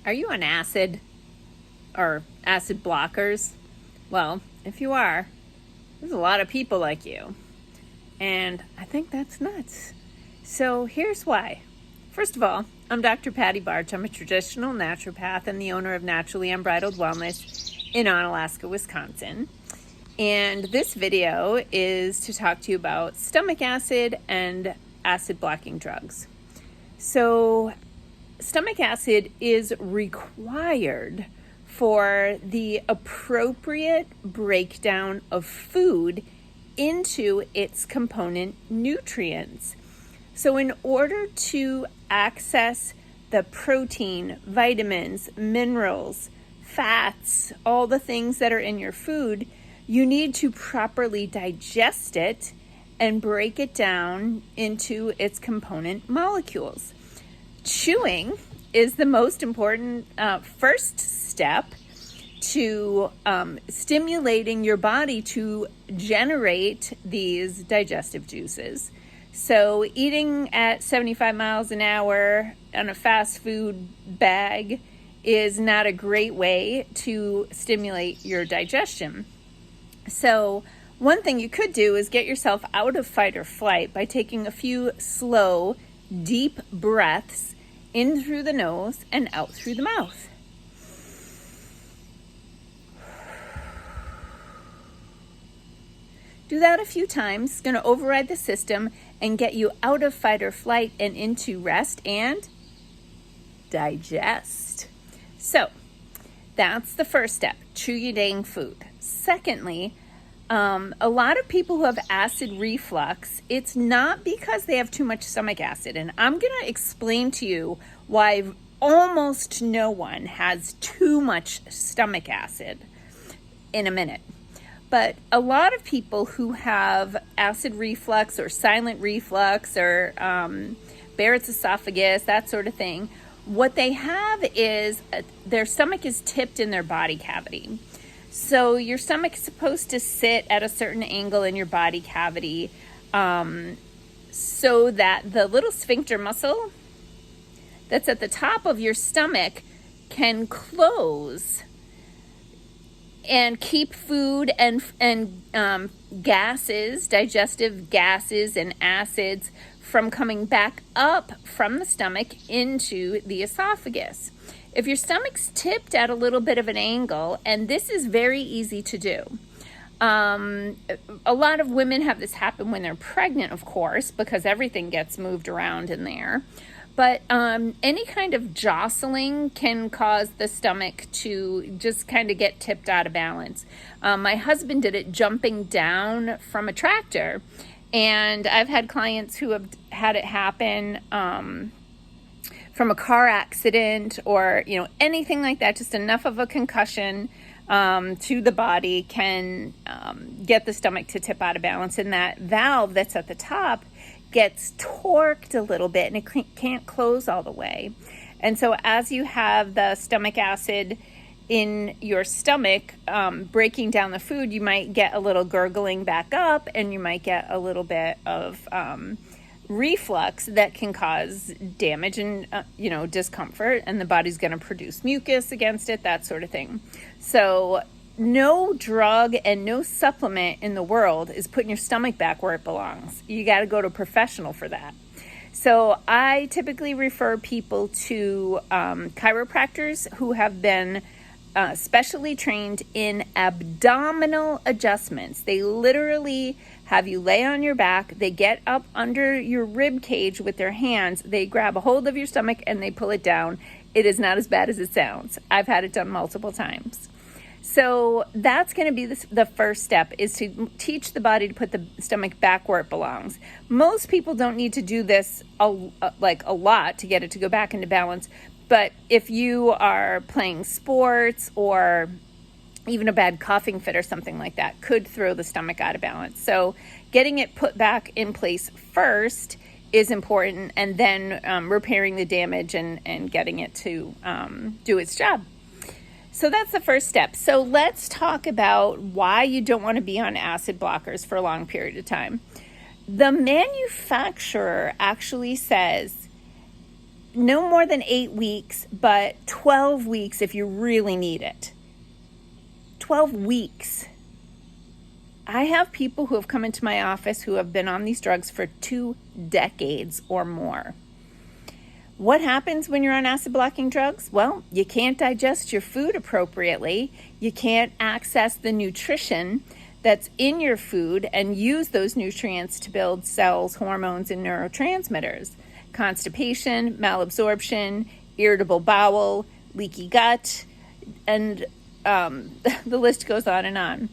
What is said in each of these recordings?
Are you on acid or acid blockers? Well, if you are, there's a lot of people like you. And I think that's nuts. So here's why. First of all, I'm Dr. Patty Barch. I'm a traditional naturopath and the owner of Naturally Unbridled Wellness in Onalaska, Wisconsin. And this video is to talk to you about stomach acid and acid blocking drugs. So stomach acid is required for the appropriate breakdown of food into its component nutrients. So in order to access the protein, vitamins, minerals, fats, all the things that are in your food, you need to properly digest it and break it down into its component molecules. Chewing is the most important first step to stimulating your body to generate these digestive juices. So eating at 75 miles an hour on a fast food bag is not a great way to stimulate your digestion. So one thing you could do is get yourself out of fight or flight by taking a few slow, deep breaths in through the nose and out through the mouth. Do that a few times. It's going to override the system and get you out of fight or flight and into rest and digest. So that's the first step. Chew your dang food. Secondly, a lot of people who have acid reflux, it's not because they have too much stomach acid. And I'm going to explain to you why almost no one has too much stomach acid in a minute. But a lot of people who have acid reflux or silent reflux or Barrett's esophagus, that sort of thing, what they have is their stomach is tipped in their body cavity. So your stomach is supposed to sit at a certain angle in your body cavity so that the little sphincter muscle that's at the top of your stomach can close and keep food and gases, digestive gases and acids from coming back up from the stomach into the esophagus. If your stomach's tipped at a little bit of an angle, and this is very easy to do. A lot of women have this happen when they're pregnant, of course, because everything gets moved around in there. But any kind of jostling can cause the stomach to just kind of get tipped out of balance. My husband did it jumping down from a tractor, and I've had clients who have had it happen from a car accident or anything like that. Just enough of a concussion to the body can get the stomach to tip out of balance, and that valve that's at the top gets torqued a little bit and it can't close all the way. And so as you have the stomach acid in your stomach breaking down the food, you might get a little gurgling back up, and you might get a little bit of reflux that can cause damage and discomfort, and the body's going to produce mucus against it, that sort of thing. So no drug and no supplement in the world is putting your stomach back where it belongs. You got to go to a professional for that. So I typically refer people to chiropractors who have been specially trained in abdominal adjustments. They literally have you lay on your back, they get up under your rib cage with their hands, they grab a hold of your stomach and they pull it down. It is not as bad as it sounds. I've had it done multiple times. So that's going to be the first step, is to teach the body to put the stomach back where it belongs. Most people don't need to do this a lot to get it to go back into balance. But if you are playing sports or even a bad coughing fit or something like that could throw the stomach out of balance. So getting it put back in place first is important, and then repairing the damage and getting it to do its job. So that's the first step. So let's talk about why you don't want to be on acid blockers for a long period of time. The manufacturer actually says no more than 8 weeks, but 12 weeks if you really need it. 12 weeks. I have people who have come into my office who have been on these drugs for 2 decades or more. What happens when you're on acid-blocking drugs? Well, you can't digest your food appropriately. You can't access the nutrition that's in your food and use those nutrients to build cells, hormones, and neurotransmitters. Constipation, malabsorption, irritable bowel, leaky gut, and the list goes on and on.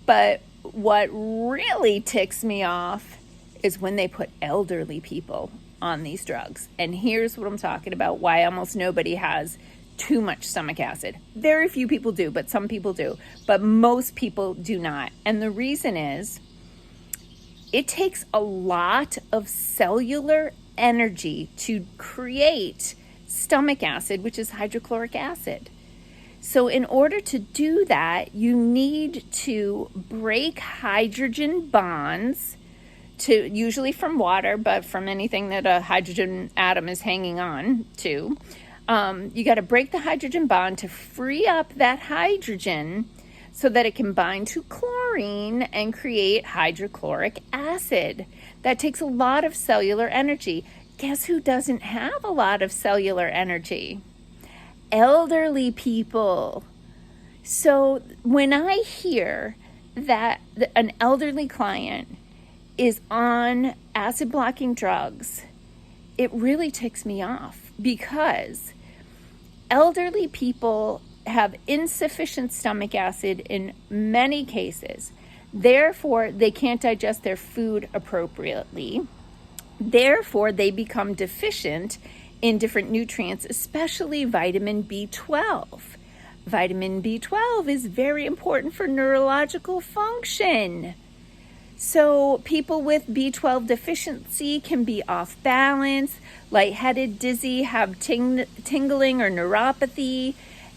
But what really ticks me off is when they put elderly people on these drugs. And here's what I'm talking about, why almost nobody has too much stomach acid. Very few people do, but some people do. But most people do not. And the reason is it takes a lot of cellular energy to create stomach acid, which is hydrochloric acid. So in order to do that, you need to break hydrogen bonds, to usually from water, but from anything that a hydrogen atom is hanging on to. You got to break the hydrogen bond to free up that hydrogen so that it can bind to chlorine and create hydrochloric acid. That takes a lot of cellular energy. Guess who doesn't have a lot of cellular energy? Elderly people. So when I hear that an elderly client is on acid blocking drugs, it really ticks me off, because elderly people have insufficient stomach acid in many cases. Therefore, they can't digest their food appropriately. Therefore, they become deficient in different nutrients, especially vitamin B12. Vitamin B12 is very important for neurological function. So people with B12 deficiency can be off balance, lightheaded, dizzy, have tingling or neuropathy,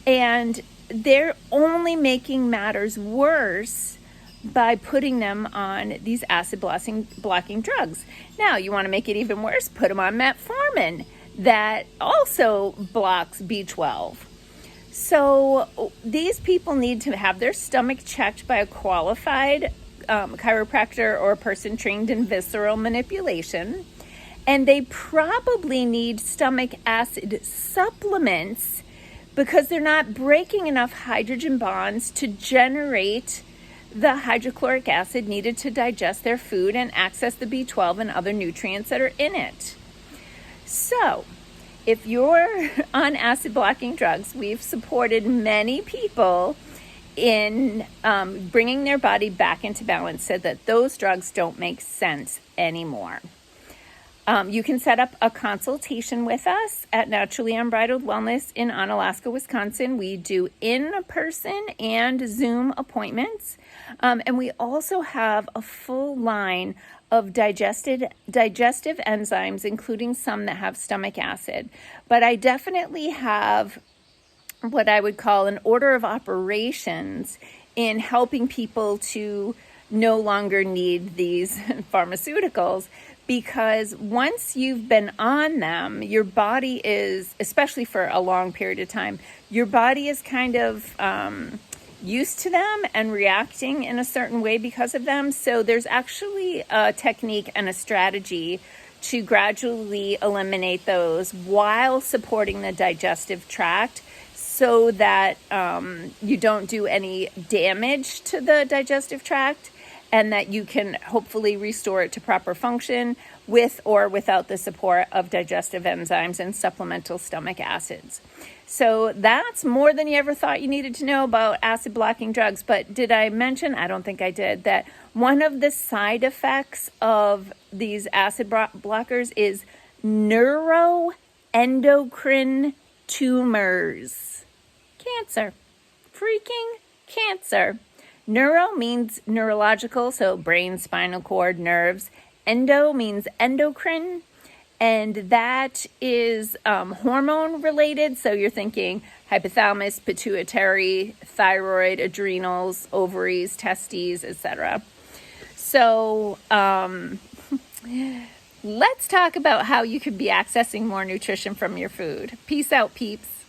and they're only making matters worse by putting them on these acid blocking drugs. Now, you want to make it even worse, put them on metformin that also blocks B12. So these people need to have their stomach checked by a qualified chiropractor or a person trained in visceral manipulation. And they probably need stomach acid supplements because they're not breaking enough hydrogen bonds to generate the hydrochloric acid needed to digest their food and access the B12 and other nutrients that are in it. So, if you're on acid blocking drugs, we've supported many people in bringing their body back into balance so that those drugs don't make sense anymore. You can set up a consultation with us at Naturally Unbridled Wellness in Onalaska, Wisconsin. We do in-person and Zoom appointments. And we also have a full line of digestive enzymes, including some that have stomach acid. But I definitely have what I would call an order of operations in helping people to no longer need these pharmaceuticals, because once you've been on them, your body is, especially for a long period of time, your body is kind of used to them and reacting in a certain way because of them. So there's actually a technique and a strategy to gradually eliminate those while supporting the digestive tract, so that you don't do any damage to the digestive tract, and that you can hopefully restore it to proper function with or without the support of digestive enzymes and supplemental stomach acids. So that's more than you ever thought you needed to know about acid blocking drugs. But did I mention, I don't think I did, that one of the side effects of these acid blockers is neuroendocrine tumors. Cancer. Freaking cancer. Neuro means neurological, so brain, spinal cord, nerves. Endo means endocrine, and that is hormone related. So you're thinking hypothalamus, pituitary, thyroid, adrenals, ovaries, testes, etc. So let's talk about how you could be accessing more nutrition from your food. Peace out, peeps.